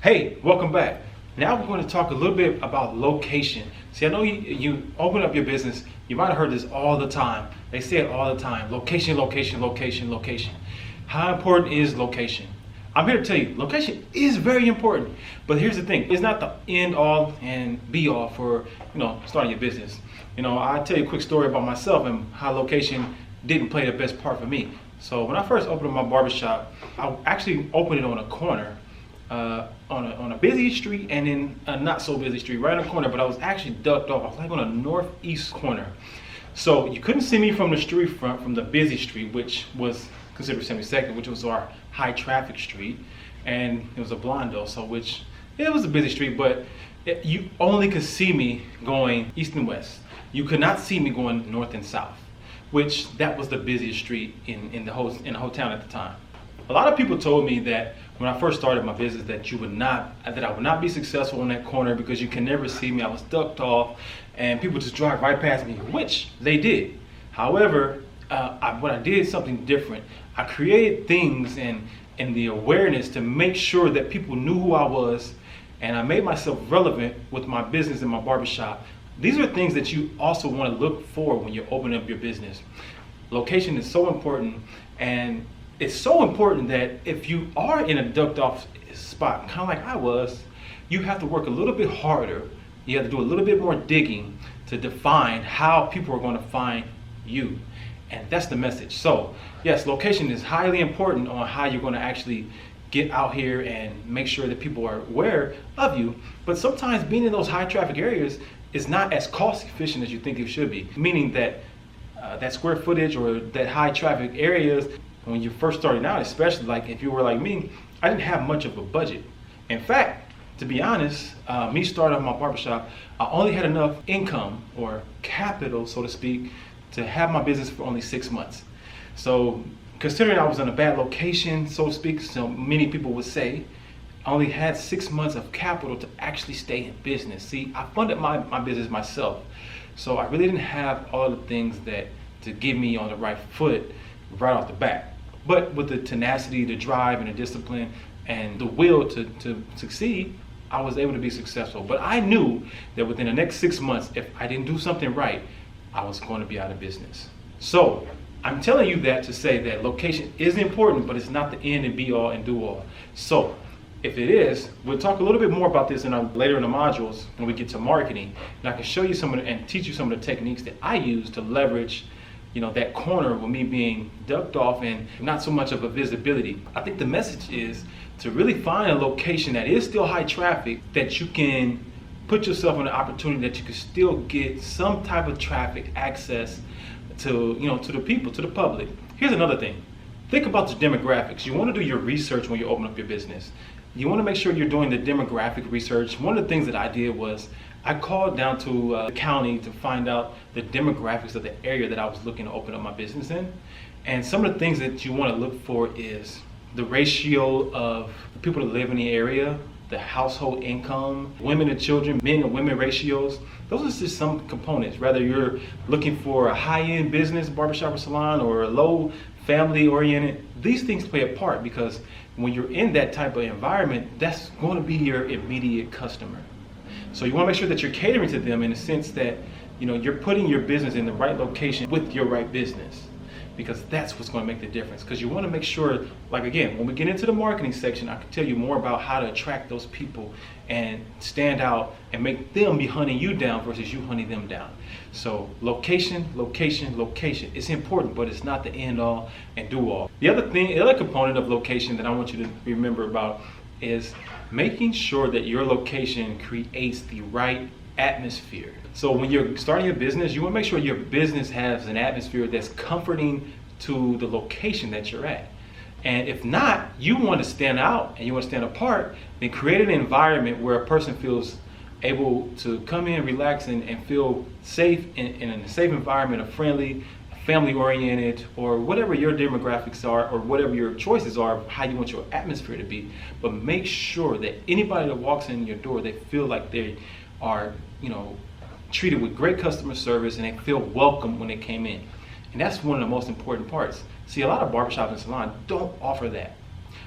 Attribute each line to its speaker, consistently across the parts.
Speaker 1: Hey, welcome back. Now we're going to talk a little bit about location. See, I know you open up your business, you might have heard this all the time. They say it all the time, location, location, location, location. How important is location? I'm here to tell you, location is very important. But here's the thing, it's not the end all and be all for, starting your business. I'll tell you a quick story about myself and how location didn't play the best part for me. So when I first opened up my barbershop, I actually opened it on a corner. On a busy street and in a not so busy street, right on the corner, but I was actually ducked off. I was like on a northeast corner. So you couldn't see me from the street front, from the busy street, which was considered 72nd, which was our high traffic street. And it was a Blondo, it was a busy street, but you only could see me going east and west. You could not see me going north and south, which that was the busiest street in the whole town at the time. A lot of people told me that when I first started my business that I would not be successful on that corner because you can never see me. I was ducked off and people just drive right past me, which they did. However, what I did something different. I created things and the awareness to make sure that people knew who I was, and I made myself relevant with my business and my barbershop. These are things that you also want to look for when you're opening up your business. Location is so important, and it's so important that if you are in a ducked off spot, kind of like I was, you have to work a little bit harder. You have to do a little bit more digging to define how people are going to find you. And that's the message. So yes, location is highly important on how you're going to actually get out here and make sure that people are aware of you. But sometimes being in those high traffic areas is not as cost efficient as you think it should be. Meaning that that square footage or that high traffic areas, when you're first starting out, especially like if you were like me, I didn't have much of a budget. In fact, to be honest, me starting off my barbershop, I only had enough income or capital, so to speak, to have my business for only 6 months. So considering I was in a bad location, so to speak, so many people would say, I only had 6 months of capital to actually stay in business. See, I funded my business myself. So I really didn't have all the things that to get me on the right foot right off the bat. But with the tenacity, the drive, and the discipline, and the will to succeed, I was able to be successful. But I knew that within the next 6 months, if I didn't do something right, I was going to be out of business. So I'm telling you that to say that location is important, but it's not the end and be all and do all. So if it is, we'll talk a little bit more about this later in the modules when we get to marketing. And I can show you and teach you some of the techniques that I use to leverage that corner with me being ducked off and not so much of a visibility. I think the message is to really find a location that is still high traffic, that you can put yourself in an opportunity that you can still get some type of traffic access to, to the people, to the public. Here's another thing. Think about the demographics. You want to do your research when you open up your business. You want to make sure you're doing the demographic research. One of the things that I did was I called down to the county to find out the demographics of the area that I was looking to open up my business in. And some of the things that you want to look for is the ratio of the people that live in the area, the household income, women and children, men and women ratios. Those are just some components. Whether you're looking for a high-end business, barbershop or salon, or a low family-oriented, these things play a part because when you're in that type of environment, that's going to be your immediate customer. So you want to make sure that you're catering to them in the sense that you're putting your business in the right location with your right business, because that's what's going to make the difference. Because you want to make sure, like again, when we get into the marketing section, I can tell you more about how to attract those people and stand out and make them be hunting you down versus you hunting them down. So location, location, location. It's important, but it's not the end all and do all. The other component of location that I want you to remember about is making sure that your location creates the right atmosphere. So when you're starting your business, you want to make sure your business has an atmosphere that's comforting to the location that you're at. And if not, you want to stand out and you want to stand apart, then create an environment where a person feels able to come in, relax, and feel safe in a safe environment, a friendly, family-oriented, or whatever your demographics are, or whatever your choices are of how you want your atmosphere to be. But make sure that anybody that walks in your door, they feel like they are, treated with great customer service and they feel welcome when they came in. And that's one of the most important parts. See, a lot of barbershops and salons don't offer that.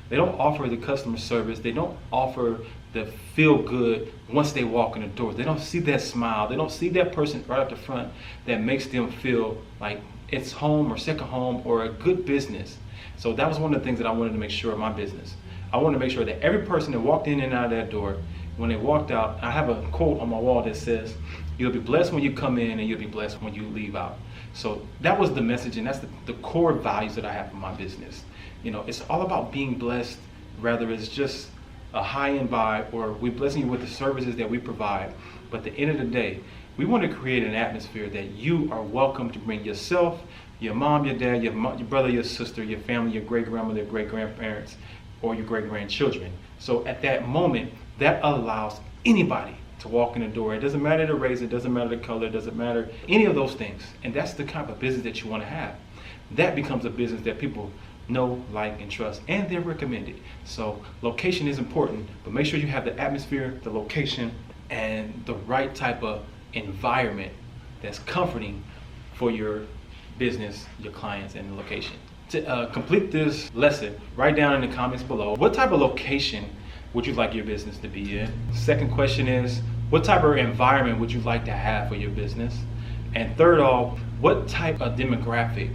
Speaker 1: They don't offer the customer service. They don't offer the feel good once they walk in the door. They don't see that smile. They don't see that person right up the front that makes them feel like it's home or second home or a good business. So that was one of the things that I wanted to make sure in my business. I wanted to make sure that every person that walked in and out of that door, when they walked out, I have a quote on my wall that says, "You'll be blessed when you come in and you'll be blessed when you leave out." So that was the message, and that's the core values that I have for my business. You know, it's all about being blessed, rather it's just a high-end buy or we're blessing you with the services that we provide. But at the end of the day, we want to create an atmosphere that you are welcome to bring yourself, your mom, your dad, your brother, your sister, your family, your great-grandmother, your great-grandparents, or your great-grandchildren. So at that moment, that allows anybody to walk in the door. It doesn't matter the race, it doesn't matter the color, it doesn't matter any of those things. And that's the kind of business that you want to have. That becomes a business that people know, like, and trust, and they're recommended. So location is important, but make sure you have the atmosphere, the location, and the right type of environment that's comforting for your business, your clients, and the location. To complete this lesson, write down in the comments below, what type of location would you like your business to be in? Second question is, what type of environment would you like to have for your business? And third off, what type of demographic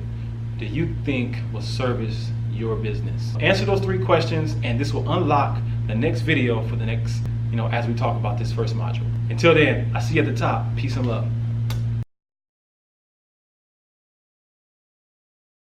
Speaker 1: do you think will service your business? Answer those 3 questions and this will unlock the next video for the next, as we talk about this first module. Until then, I see you at the top. Peace and love.